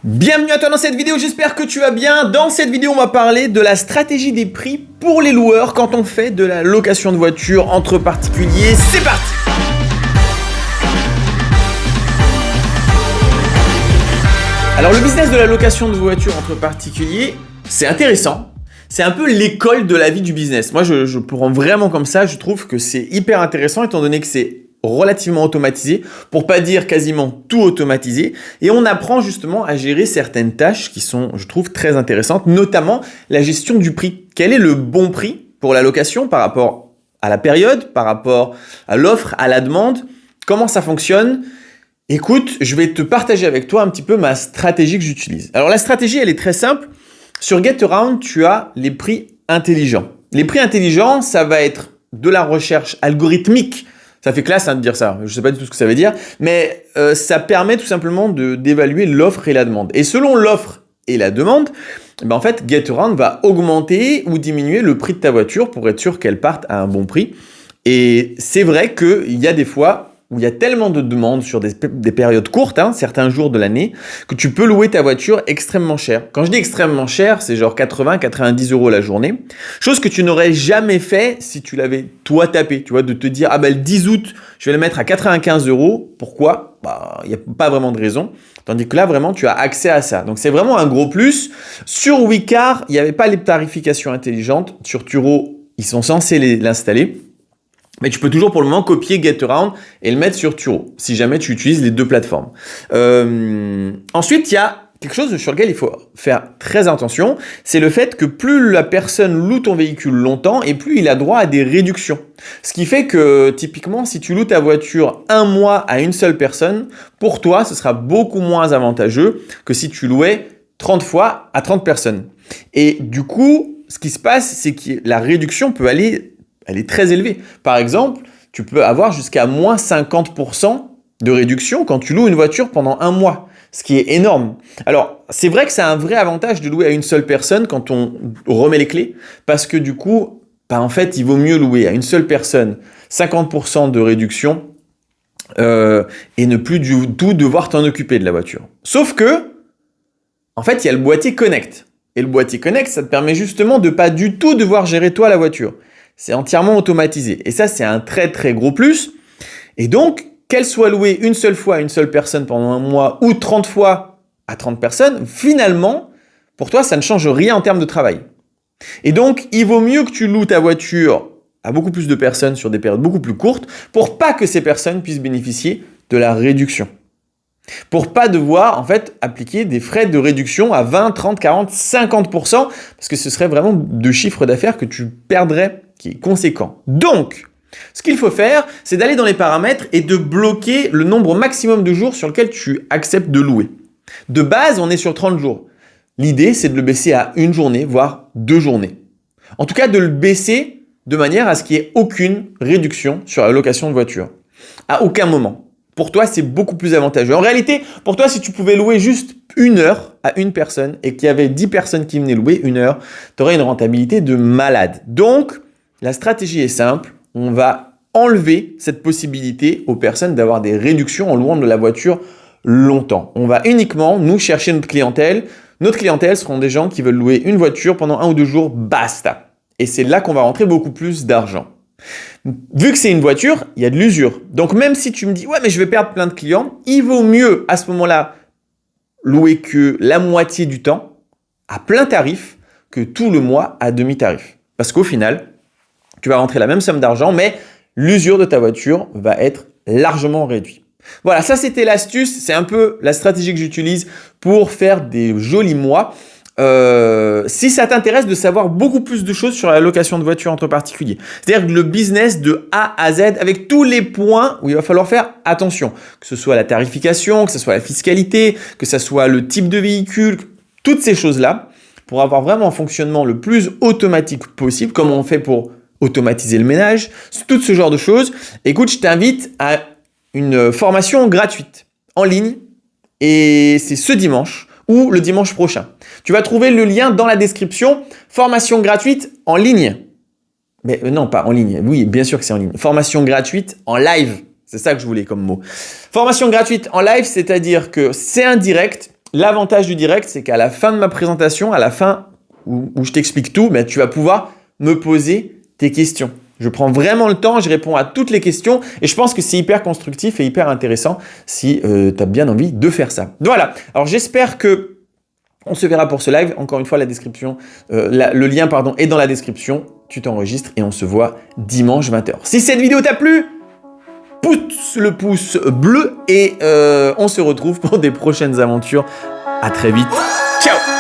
Bienvenue à toi dans cette vidéo, j'espère que tu vas bien. Dans cette vidéo, on va parler de la stratégie des prix pour les loueurs quand on fait de la location de voiture entre particuliers. C'est parti! Alors le business de la location de voiture entre particuliers, c'est intéressant. C'est un peu l'école de la vie du business. Moi, je prends vraiment comme ça. Je trouve que c'est hyper intéressant étant donné que c'est relativement automatisé, pour pas dire quasiment tout automatisé. Et on apprend justement à gérer certaines tâches qui sont, je trouve, très intéressantes, notamment la gestion du prix. Quel est le bon prix pour la location par rapport à la période, par rapport à l'offre, à la demande? Comment ça fonctionne? Écoute, je vais te partager avec toi un petit peu ma stratégie que j'utilise. Alors la stratégie, elle est très simple. Sur GetAround, tu as les prix intelligents. Les prix intelligents, ça va être de la recherche algorithmique. Ça fait classe de dire ça, je ne sais pas du tout ce que ça veut dire, mais ça permet tout simplement d'évaluer l'offre et la demande. Et selon l'offre et la demande, en fait, GetAround va augmenter ou diminuer le prix de ta voiture pour être sûr qu'elle parte à un bon prix. Et c'est vrai qu'il y a des fois où il y a tellement de demandes sur des périodes courtes, certains jours de l'année, que tu peux louer ta voiture extrêmement cher. Quand je dis extrêmement cher, c'est genre 80-90 euros la journée. Chose que tu n'aurais jamais fait si tu l'avais toi tapé. Tu vois, de te dire, le 10 août, je vais le mettre à 95 euros. Pourquoi? Il n'y a pas vraiment de raison. Tandis que là, vraiment, tu as accès à ça. Donc, c'est vraiment un gros plus. Sur Wecar, il n'y avait pas les tarifications intelligentes. Sur Turo, ils sont censés l'installer. Mais tu peux toujours pour le moment copier GetAround et le mettre sur Turo, si jamais tu utilises les deux plateformes. Ensuite, il y a quelque chose sur lequel il faut faire très attention, c'est le fait que plus la personne loue ton véhicule longtemps et plus il a droit à des réductions. Ce qui fait que typiquement, si tu loues ta voiture un mois à une seule personne, pour toi, ce sera beaucoup moins avantageux que si tu louais 30 fois à 30 personnes. Et du coup, ce qui se passe, c'est que la réduction peut aller... Elle est très élevée. Par exemple, tu peux avoir jusqu'à moins 50% de réduction quand tu loues une voiture pendant un mois, ce qui est énorme. Alors, c'est vrai que c'est un vrai avantage de louer à une seule personne quand on remet les clés, parce que du coup, en fait, il vaut mieux louer à une seule personne 50% de réduction et ne plus du tout devoir t'en occuper de la voiture. Sauf que, en fait, il y a le boîtier Connect. Et le boîtier Connect, ça te permet justement de pas du tout devoir gérer toi la voiture. C'est entièrement automatisé. Et ça, c'est un très, très gros plus. Et donc, qu'elle soit louée une seule fois à une seule personne pendant un mois ou 30 fois à 30 personnes, finalement, pour toi, ça ne change rien en termes de travail. Et donc, il vaut mieux que tu loues ta voiture à beaucoup plus de personnes sur des périodes beaucoup plus courtes pour pas que ces personnes puissent bénéficier de la réduction. Pour pas devoir, en fait, appliquer des frais de réduction à 20, 30, 40, 50%, parce que ce serait vraiment de chiffre d'affaires que tu perdrais, qui est conséquent. Donc, ce qu'il faut faire, c'est d'aller dans les paramètres et de bloquer le nombre maximum de jours sur lequel tu acceptes de louer. De base, on est sur 30 jours. L'idée, c'est de le baisser à une journée, voire 2 journées. En tout cas, de le baisser de manière à ce qu'il n'y ait aucune réduction sur la location de voiture. À aucun moment. Pour toi, c'est beaucoup plus avantageux. En réalité, pour toi, si tu pouvais louer juste 1 heure à une personne et qu'il y avait 10 personnes qui venaient louer 1 heure, tu aurais une rentabilité de malade. Donc, la stratégie est simple. On va enlever cette possibilité aux personnes d'avoir des réductions en louant de la voiture longtemps. On va uniquement, nous, chercher notre clientèle. Notre clientèle seront des gens qui veulent louer une voiture pendant 1 ou 2 jours, basta. Et c'est là qu'on va rentrer beaucoup plus d'argent. Vu que c'est une voiture, il y a de l'usure. Donc même si tu me dis, ouais, mais je vais perdre plein de clients, il vaut mieux à ce moment-là louer que la moitié du temps à plein tarif que tout le mois à demi-tarif. Parce qu'au final, tu vas rentrer la même somme d'argent, mais l'usure de ta voiture va être largement réduite. Voilà, ça c'était l'astuce. C'est un peu la stratégie que j'utilise pour faire des jolis mois. Si ça t'intéresse de savoir beaucoup plus de choses sur la location de voiture entre particuliers, c'est-à-dire le business de A à Z avec tous les points où il va falloir faire attention, que ce soit la tarification, que ce soit la fiscalité, que ce soit le type de véhicule, toutes ces choses-là, pour avoir vraiment un fonctionnement le plus automatique possible, comme on fait pour automatiser le ménage, tout ce genre de choses. Écoute, je t'invite à une formation gratuite en ligne et c'est ce dimanche ou le dimanche prochain. Tu vas trouver le lien dans la description. Formation gratuite en ligne. Mais non, pas en ligne. Oui, bien sûr que c'est en ligne. Formation gratuite en live. C'est ça que je voulais comme mot. Formation gratuite en live, c'est-à-dire que c'est un direct. l'avantage du direct, c'est qu'à la fin de ma présentation, à la fin où je t'explique tout, ben, tu vas pouvoir me poser tes questions. Je prends vraiment le temps, je réponds à toutes les questions et je pense que c'est hyper constructif et hyper intéressant si tu as bien envie de faire ça. Voilà, alors j'espère que on se verra pour ce live. Encore une fois, la description, le lien est dans la description. Tu t'enregistres et on se voit dimanche 20h. Si cette vidéo t'a plu, pousse le pouce bleu et on se retrouve pour des prochaines aventures. À très vite. Ciao!